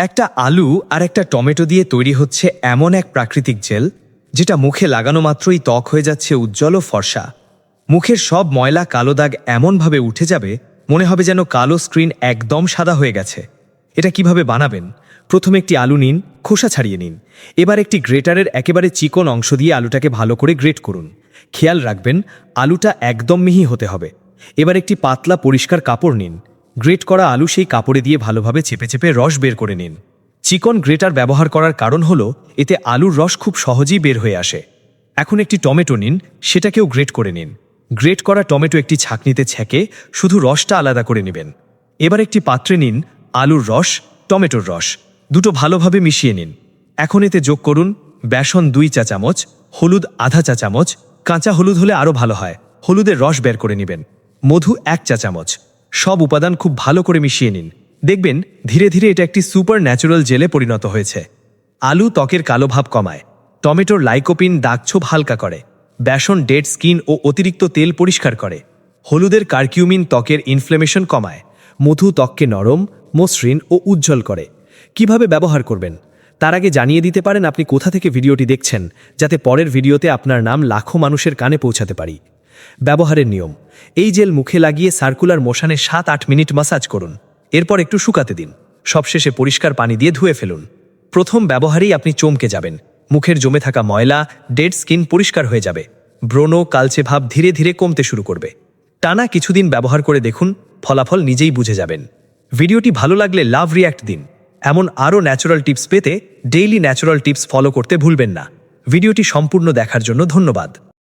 একটা আলু আর একটা টমেটো দিয়ে তৈরি হচ্ছে এমন এক প্রাকৃতিক জেল যেটা মুখে লাগানো মাত্রই ত্বক হয়ে যাচ্ছে উজ্জ্বল ও ফর্সা। মুখের সব ময়লা কালো দাগ এমনভাবে উঠে যাবে মনে হবে যেন কালো স্ক্রিন একদম সাদা হয়ে গেছে। এটা কিভাবে বানাবেন? প্রথমে একটি আলু নিন, খোসা ছাড়িয়ে নিন। এবার একটি গ্রেটারের একেবারে চিকন অংশ দিয়ে আলুটাকে ভালো করে গ্রেট করুন। খেয়াল রাখবেন আলুটা একদম মিহি হতে হবে। এবার একটি পাতলা পরিষ্কার কাপড় নিন। গ্রেট করা আলু সেই কাপড়ে দিয়ে ভালোভাবে চেপে চেপে রস বের করে নিন। চিকন গ্রেটার ব্যবহার করার কারণ হলো এতে আলুর রস খুব সহজেই বের হয়ে আসে। এখন একটি টমেটো নিন, সেটাকেও গ্রেট করে নিন। গ্রেট করা টমেটো একটি ছাঁকনিতে ছেঁকে শুধু রসটা আলাদা করে নেবেন। এবার একটি পাত্রে নিন আলুর রস, টমেটোর রস, দুটো ভালোভাবে মিশিয়ে নিন। এখন এতে যোগ করুন বেসন 2 চা চামচ, হলুদ আধা চা চামচ, কাঁচা হলুদ হলে আরও ভালো হয়, হলুদের রস বের করে নেবেন, মধু 1 চা চামচ। সব উপাদান খুব ভালো করে মিশিয়ে নিন। দেখবেন ধীরে ধীরে এটা একটি সুপার ন্যাচারাল জেলে পরিণত হয়েছে। আলু ত্বকের কালো ভাব কমায়, টমেটোর লাইকোপিন দাগছোপ হালকা করে, বেসন ডেড স্কিন ও অতিরিক্ত তেল পরিষ্কার করে, হলুদের কার্কিউমিন ত্বকের ইনফ্লেমেশন কমায়, মধু ত্বককে নরম, মসৃণ ও উজ্জ্বল করে। কিভাবে ব্যবহার করবেন তার আগে জানিয়ে দিতে পারেন আপনি কোথা থেকে ভিডিওটি দেখছেন, যাতে পরের ভিডিওতে আপনার নাম লাখো মানুষের কানে পৌঁছাতে পারি। ব্যবহারের নিয়ম: এই জেল মুখে লাগিয়ে সার্কুলার মোশনে 7-8 মিনিট মাসাজ করুন। এরপর একটু শুকাতে দিন। সবশেষে পরিষ্কার পানি দিয়ে ধুয়ে ফেলুন। প্রথম ব্যবহারেই আপনি চমকে যাবেন। মুখের জমে থাকা ময়লা, ডেড স্কিন পরিষ্কার হয়ে যাবে। ব্রণ, কালচে ভাব ধীরে ধীরে কমতে শুরু করবে। টানা কিছুদিন ব্যবহার করে দেখুন, ফলাফল নিজেই বুঝে যাবেন। ভিডিওটি ভালো লাগলে লাভ রিয়্যাক্ট দিন। এমন আরও ন্যাচারাল টিপস পেতে ডেইলি ন্যাচারাল টিপস ফলো করতে ভুলবেন না। ভিডিওটি সম্পূর্ণ দেখার জন্য ধন্যবাদ।